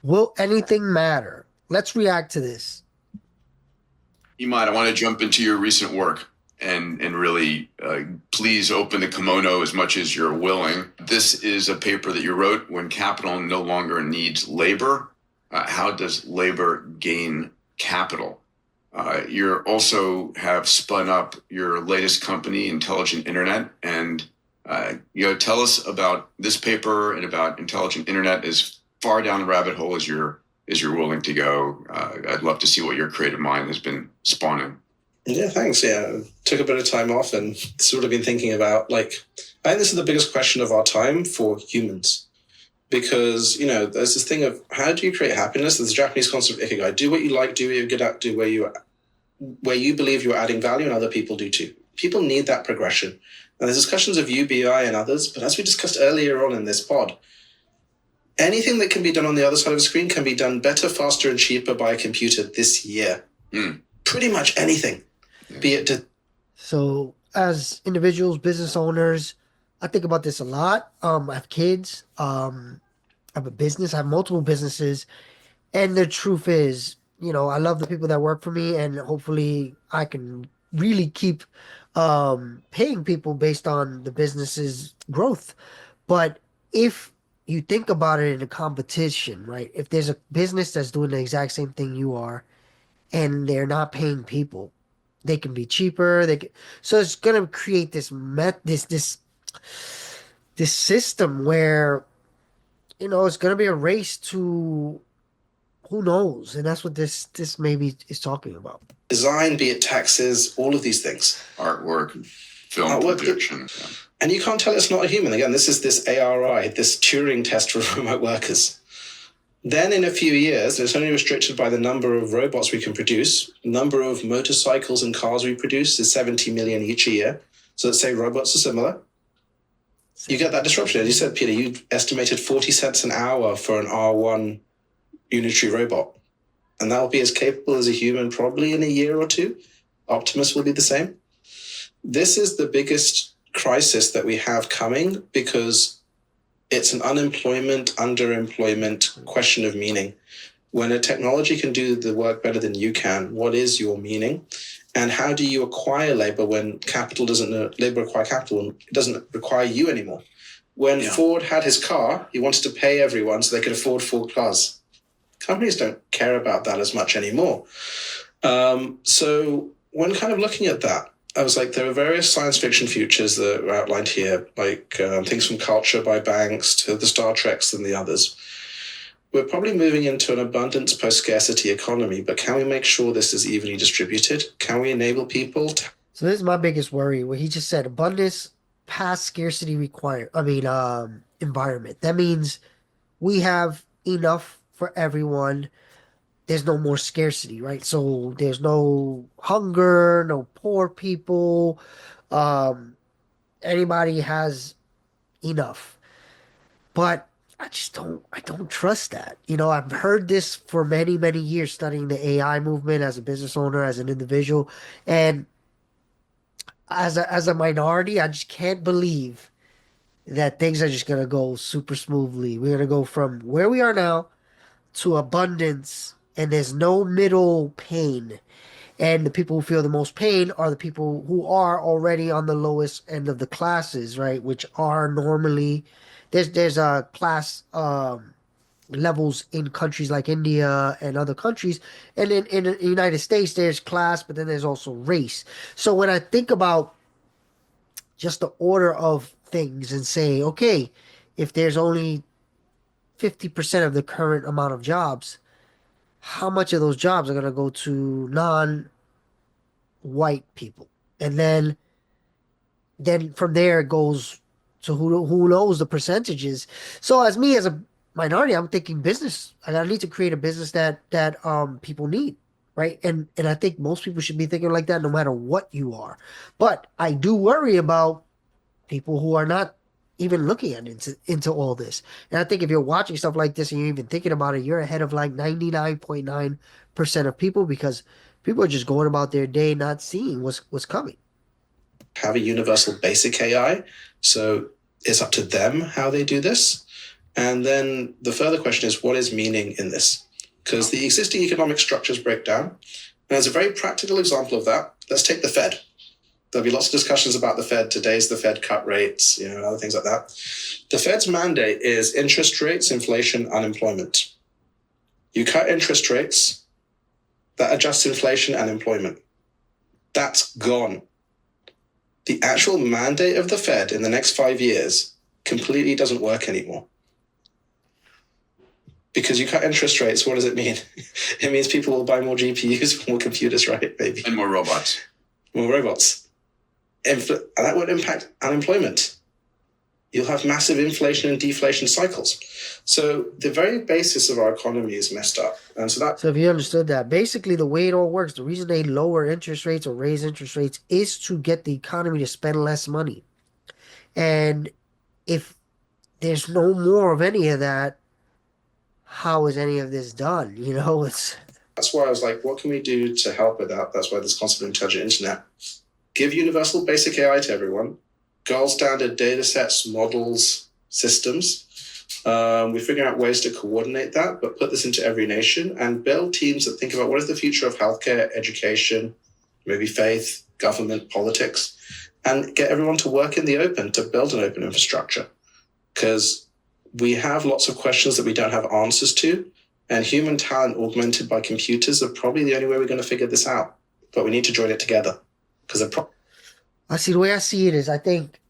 Will anything matter? Let's react to this. Emad, I want to jump into your recent work and really please open the kimono as much as you're willing. This is a paper that you wrote when capital no longer needs labor. How does labor gain capital? You also have spun up your latest company, Intelligent Internet, and tell us about this paper and about Intelligent Internet as far down the rabbit hole as you're willing to go. I'd love to see what your creative mind has been spawning. Yeah, thanks. Yeah, took a bit of time off and sort of been thinking about I think this is the biggest question of our time for humans because there's this thing of how do you create happiness? There's a Japanese concept of ikigai: do what you like, do what you're good at, do where you believe you're adding value, and other people do too. People need that progression. And there's discussions of UBI and others, but as we discussed earlier on in this pod, anything that can be done on the other side of a screen can be done better, faster, and cheaper by a computer this year. Pretty much anything. Be it to So, as individuals, business owners, I think about this a lot. I have kids. I have a business. I have multiple businesses, and the truth is, I love the people that work for me, and hopefully, I can really keep paying people based on the business's growth. But if you think about it in a competition, right? If there's a business that's doing the exact same thing you are, and they're not paying people, they can be cheaper. So it's gonna create this system where it's gonna be a race to who knows, and that's what this maybe is talking about. design, be it taxes, all of these things. Artwork, film Artwork, projection. and you can't tell it's not a human. Again, this is this ARI, this Turing test for remote workers. Then in a few years, it's only restricted by the number of robots we can produce. Number of motorcycles and cars we produce is 70 million each a year. So let's say robots are similar. You get that disruption. As you said, Peter, you estimated 40 cents an hour for an R1 unitary robot. And that will be as capable as a human probably in a year or two. Optimus will be the same. This is the biggest crisis that we have coming because it's an unemployment, underemployment question of meaning. When a technology can do the work better than you can, what is your meaning? And how do you acquire labor when labor require capital and it doesn't require you anymore? When Ford had his car, he wanted to pay everyone so they could afford Ford cars. Companies don't care about that as much anymore. So when kind of looking at that, I was like, there are various science fiction futures that are outlined here, like things from Culture by Banks to the Star Treks and the others. We're probably moving into an abundance post-scarcity economy, but can we make sure this is evenly distributed? Can we enable people to... So this is my biggest worry. What he just said: abundance past scarcity environment. That means we have enough for everyone. There's no more scarcity, right? So there's no hunger, no poor people. Um, Anybody has enough. But I don't trust that. I've heard this for many, many years studying the AI movement as a business owner, as an individual, and as a minority, I just can't believe that things are just gonna go super smoothly. We're gonna go from where we are now to abundance, and there's no middle pain. And the people who feel the most pain are the people who are already on the lowest end of the classes, right? Which are normally there's a class levels in countries like India and other countries, and in the United States there's class, but then there's also race. So when I think about just the order of things and say, okay, if there's only 50% of the current amount of jobs, how much of those jobs are going to go to non-white people? And then from there it goes to who knows the percentages. So as me as a minority, I'm thinking business. I need to create a business that people need, right? And I think most people should be thinking like that no matter what you are. But I do worry about people who are not even looking at into all this. And I think if you're watching stuff like this and you're even thinking about it, you're ahead of like 99.9% of people because people are just going about their day not seeing what's coming. have a universal basic AI? So it's up to them how they do this. And then the further question is, what is meaning in this? Because the existing economic structures break down. And as a very practical example of that, let's take the Fed. There'll be lots of discussions about the Fed. Today's the Fed cut rates, other things like that. The Fed's mandate is interest rates, inflation, unemployment. You cut interest rates, that adjusts inflation and employment. That's gone. The actual mandate of the Fed in the next 5 years completely doesn't work anymore. Because you cut interest rates, what does it mean? It means people will buy more GPUs, more computers, right? Maybe. And more robots. More robots. And that would impact unemployment. You'll have massive inflation and deflation cycles. So the very basis of our economy is messed up. And so if you understood that, basically the way it all works, the reason they lower interest rates or raise interest rates is to get the economy to spend less money. And if there's no more of any of that, how is any of this done? That's why I was like, what can we do to help with that? That's why this concept of intelligent internet. Give universal basic AI to everyone. Gold standard data sets, models, systems. We're figuring out ways to coordinate that, but put this into every nation and build teams that think about what is the future of healthcare, education, maybe faith, government, politics, and get everyone to work in the open to build an open infrastructure. Because we have lots of questions that we don't have answers to, and human talent augmented by computers are probably the only way we're going to figure this out. But we need to join it together. The way I see it is, I think,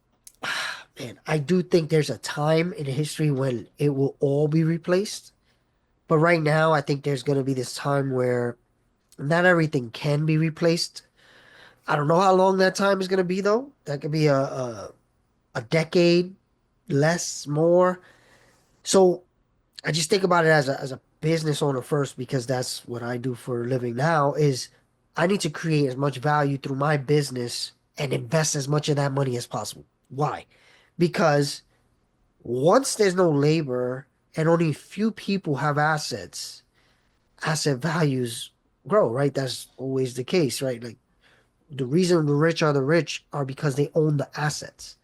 I do think there's a time in history when it will all be replaced. But right now, I think there's going to be this time where not everything can be replaced. I don't know how long that time is going to be, though. That could be a decade, less, more. So I just think about it as a business owner first, because that's what I do for a living now, is I need to create as much value through my business and invest as much of that money as possible. Why? Because once there's no labor and only few people have assets, asset values grow, right? That's always the case, right? Like the reason the rich are because they own the assets.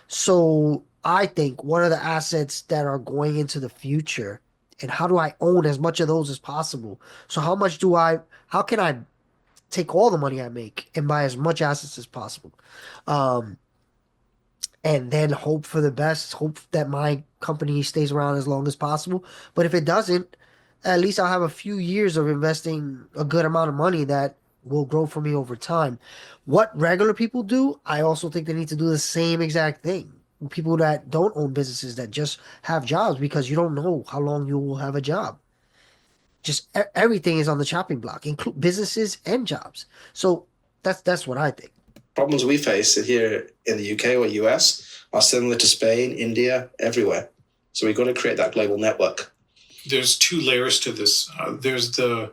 So I think what are the assets that are going into the future, and how do I own as much of those as possible? So how can I take all the money I make and buy as much assets as possible? And then hope for the best, hope that my company stays around as long as possible. But if it doesn't, at least I'll have a few years of investing a good amount of money that will grow for me over time. What regular people do, I also think they need to do the same exact thing. People that don't own businesses, that just have jobs, because you don't know how long you will have a job. Just everything is on the chopping block, include businesses and jobs. So that's what I think. Problems we face here in the UK or US are similar to Spain, India, everywhere. So we've got to create that global network. There's two layers to this. There's the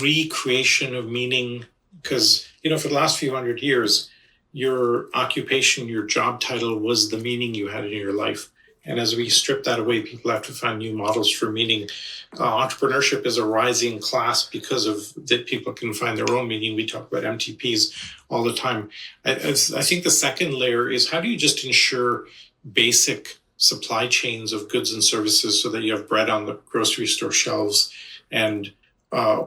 recreation of meaning, because, for the last few hundred years, your occupation, your job title was the meaning you had in your life. And as we strip that away, people have to find new models for meaning. Entrepreneurship is a rising class because of that people can find their own meaning. We talk about MTPs all the time. I think the second layer is, how do you just ensure basic supply chains of goods and services so that you have bread on the grocery store shelves and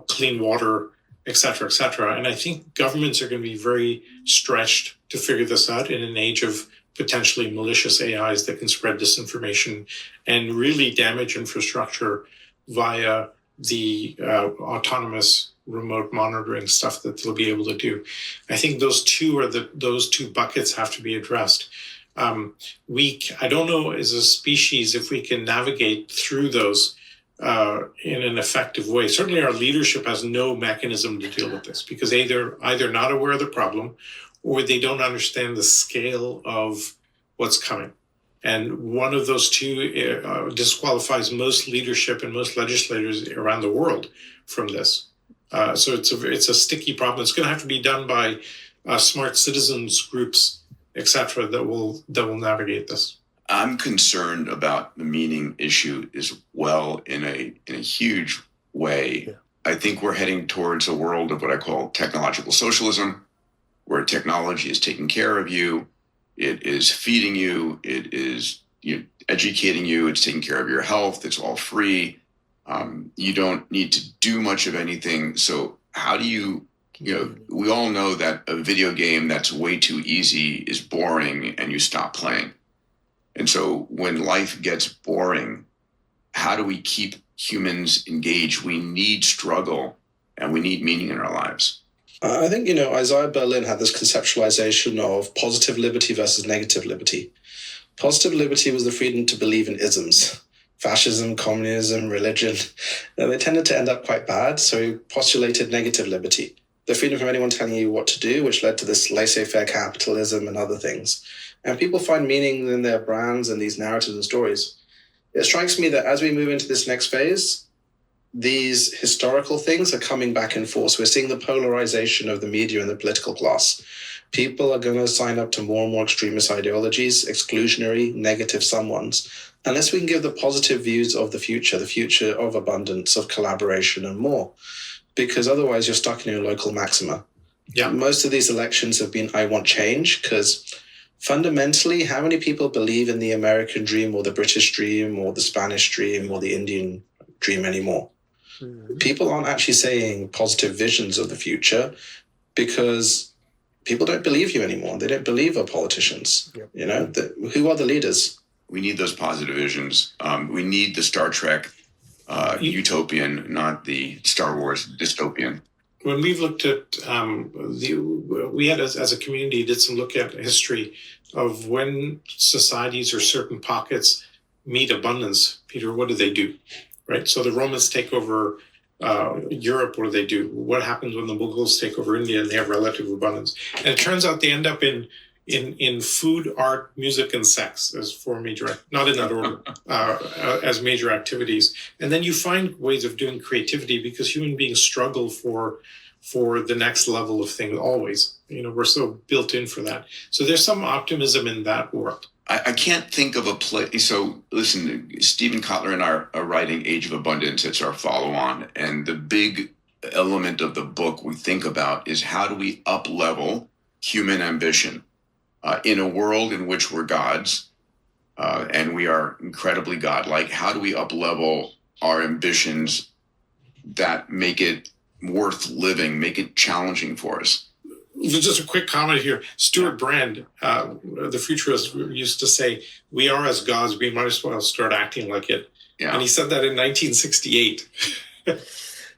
clean water, et cetera, et cetera. And I think governments are going to be very stretched to figure this out in an age of potentially malicious AIs that can spread disinformation and really damage infrastructure via the autonomous remote monitoring stuff that they'll be able to do. I think those two buckets have to be addressed. I don't know as a species if we can navigate through those in an effective way. Certainly our leadership has no mechanism to deal with this, because they're either not aware of the problem or they don't understand the scale of what's coming. And one of those two disqualifies most leadership and most legislators around the world from this. So it's a sticky problem. It's going to have to be done by smart citizens groups, et cetera, that will navigate this. I'm concerned about the meaning issue as well in a huge way. Yeah. I think we're heading towards a world of what I call technological socialism, where technology is taking care of you, it is feeding you, it is educating you. It's taking care of your health. It's all free. You don't need to do much of anything. So how do you, we all know that a video game that's way too easy is boring and you stop playing. And so when life gets boring, how do we keep humans engaged? We need struggle and we need meaning in our lives. I think, Isaiah Berlin had this conceptualization of positive liberty versus negative liberty. Positive liberty was the freedom to believe in isms. Fascism, communism, religion. They tended to end up quite bad, so he postulated negative liberty. The freedom from anyone telling you what to do, which led to this laissez-faire capitalism and other things. And people find meaning in their brands and these narratives and stories. It strikes me that as we move into this next phase, these historical things are coming back in force. We're seeing the polarization of the media and the political class. People are going to sign up to more and more extremist ideologies, exclusionary, negative someones, unless we can give the positive views of the future of abundance, of collaboration and more. Because otherwise you're stuck in your local maxima. Yeah. Most of these elections have been, I want change, because fundamentally, how many people believe in the American dream or the British dream or the Spanish dream or the Indian dream anymore? Mm-hmm. People aren't actually saying positive visions of the future because people don't believe you anymore. They don't believe our politicians. Yep. Who are the leaders? We need those positive visions. We need the Star Trek utopian, not the Star Wars dystopian. When we've looked at we had as a community did some look at history of when societies or certain pockets meet abundance. Peter, what do? Right? So the Romans take over Europe. What do? What happens when the Mughals take over India and they have relative abundance? And it turns out they end up in food, art, music, and sex as four major, not in that order, as major activities. And then you find ways of doing creativity because human beings struggle for the next level of things always. We're so built in for that. So there's some optimism in that world. I can't think of a place. So listen, Stephen Kotler and I are writing Age of Abundance. It's our follow-on. And the big element of the book we think about is how do we up-level human ambition in a world in which we're gods and we are incredibly godlike. How do we up-level our ambitions that make it worth living, make it challenging for us? Just a quick comment here. Stuart Brand, the futurist, used to say, we are as gods, we might as well start acting like it. Yeah. And he said that in 1968.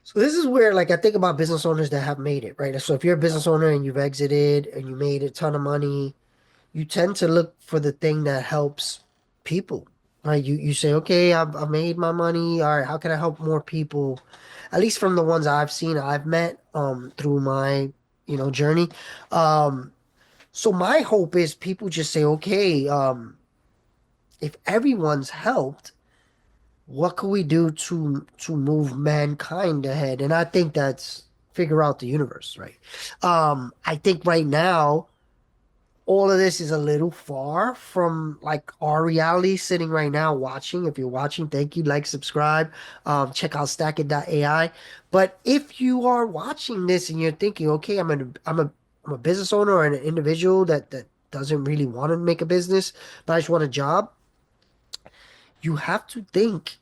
So this is where, I think about business owners that have made it, right? So if you're a business owner and you've exited and you made a ton of money, you tend to look for the thing that helps people, right? You say, okay, I've made my money. All right, how can I help more people? At least from the ones I've seen, I've met through my journey. So my hope is people just say, okay, if everyone's helped, what can we do to move mankind ahead? And I think that's figure out the universe, right? I think right now, all of this is a little far from our reality sitting right now watching. If you're watching, thank you, subscribe, check out stackit.ai. But if you are watching this and you're thinking, okay, I'm a business owner or an individual that doesn't really want to make a business, but I just want a job, you have to think,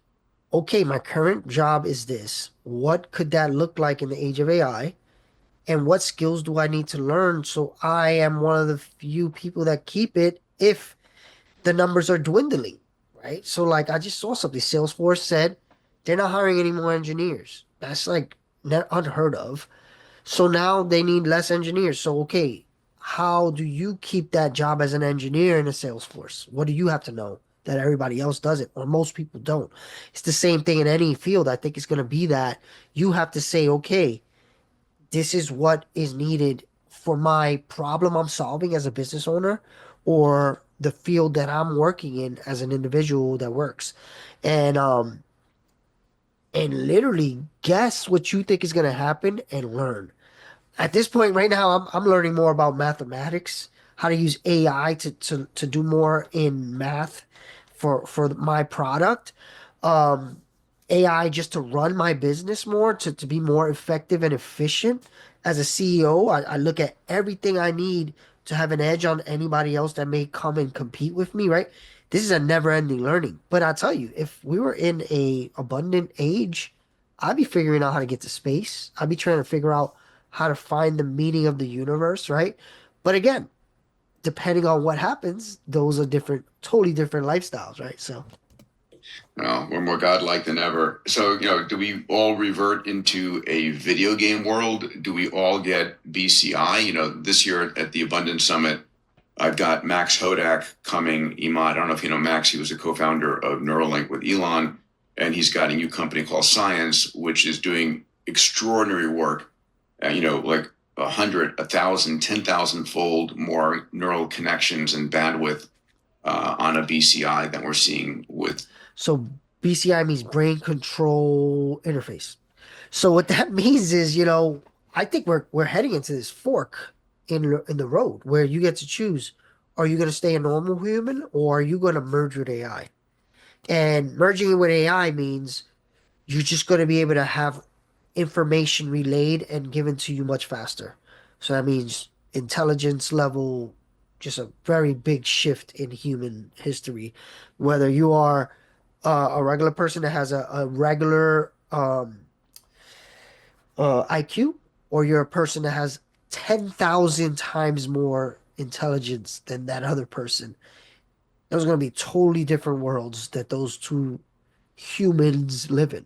okay, my current job is this. What could that look like in the age of AI? And what skills do I need to learn so I am one of the few people that keep it if the numbers are dwindling, right? So I just saw something. Salesforce said they're not hiring any more engineers. That's not unheard of. So now they need less engineers. So, okay, how do you keep that job as an engineer in a Salesforce? What do you have to know that everybody else doesn't or most people don't? It's the same thing in any field. I think it's going to be that you have to say, okay, this is what is needed for my problem I'm solving as a business owner or the field that I'm working in as an individual that works. And literally guess what you think is going to happen and learn. At this point right now, I'm learning more about mathematics, how to use AI to do more in math for my product. AI just to run my business more, to be more effective and efficient. As a CEO, I look at everything I need to have an edge on anybody else that may come and compete with me, right? This is a never-ending learning. But I tell you, if we were in a abundant age, I'd be figuring out how to get to space. I'd be trying to figure out how to find the meaning of the universe, right? But again, depending on what happens, those are different, totally different lifestyles, right? So, We're more godlike than ever. So, do we all revert into a video game world? Do we all get BCI? This year at the Abundance Summit, I've got Max Hodak coming. Emad, I don't know if you know Max. He was a co-founder of Neuralink with Elon, and he's got a new company called Science, which is doing extraordinary work. Like 100, 1,000, 10,000 fold more neural connections and bandwidth on a BCI than we're seeing with. so BCI means brain control interface. So what that means is, I think we're heading into this fork in the road where you get to choose: are you going to stay a normal human or are you going to merge with AI? And merging with AI means you're just going to be able to have information relayed and given to you much faster. So that means intelligence level, just a very big shift in human history. Whether you are a regular person that has a regular IQ, or you're a person that has 10,000 times more intelligence than that other person. Those are going to be totally different worlds that those two humans live in.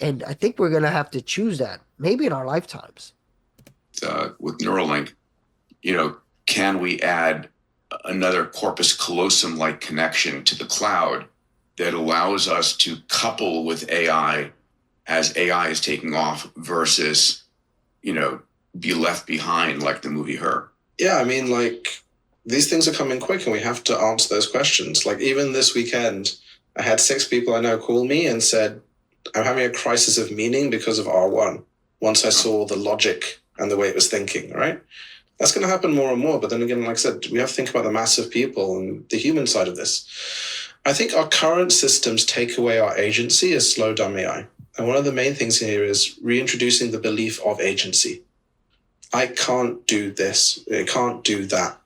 And I think we're going to have to choose that, maybe in our lifetimes. With Neuralink, can we add another corpus callosum like connection to the cloud that allows us to couple with AI as AI is taking off versus, be left behind like the movie Her? Yeah, I mean, like, these things are coming quick and we have to answer those questions. Like, even this weekend, I had 6 people I know call me and said, I'm having a crisis of meaning because of R1. Once I saw the logic and the way it was thinking, right? That's going to happen more and more. But then again, like I said, we have to think about the mass of people and the human side of this. I think our current systems take away our agency as slow down AI. And one of the main things here is reintroducing the belief of agency. I can't do this. I can't do that.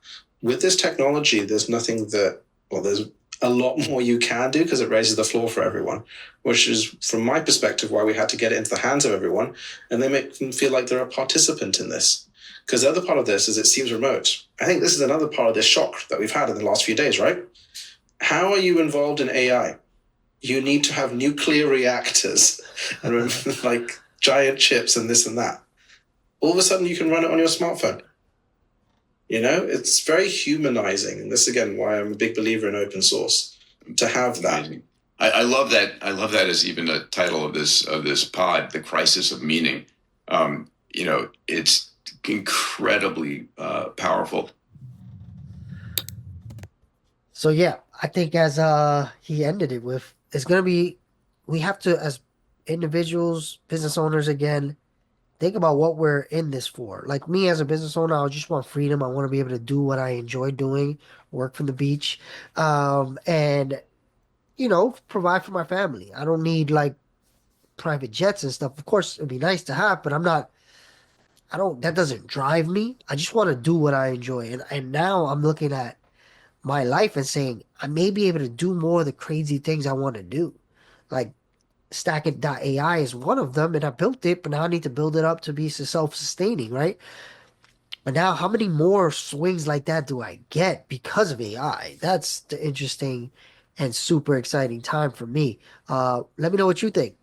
With this technology, there's nothing there's a lot more you can do because it raises the floor for everyone, which is, from my perspective, why we had to get it into the hands of everyone and they make them feel like they're a participant in this. Because the other part of this is it seems remote. I think this is another part of this shock that we've had in the last few days, right? How are you involved in AI? You need to have nuclear reactors and like giant chips and this and that. All of a sudden you can run it on your smartphone. It's very humanizing. And this, again, why I'm a big believer in open source, to have that. Amazing. I love that. I love that as even a title of this pod, The Crisis of Meaning. It's incredibly powerful. So yeah, I think as he ended it with, it's gonna be, we have to, as individuals, business owners, again, think about what we're in this for. Like me as a business owner, I just want freedom. I want to be able to do what I enjoy doing, work from the beach, and provide for my family. I don't need like private jets and stuff. Of course, it'd be nice to have, but I don't, that doesn't drive me. I just want to do what I enjoy. And now I'm looking at my life and saying, I may be able to do more of the crazy things I want to do. Like Stack.ai is one of them, and I built it, but now I need to build it up to be self-sustaining, right? But now, how many more swings like that do I get because of AI? That's the interesting and super exciting time for me. Let me know what you think.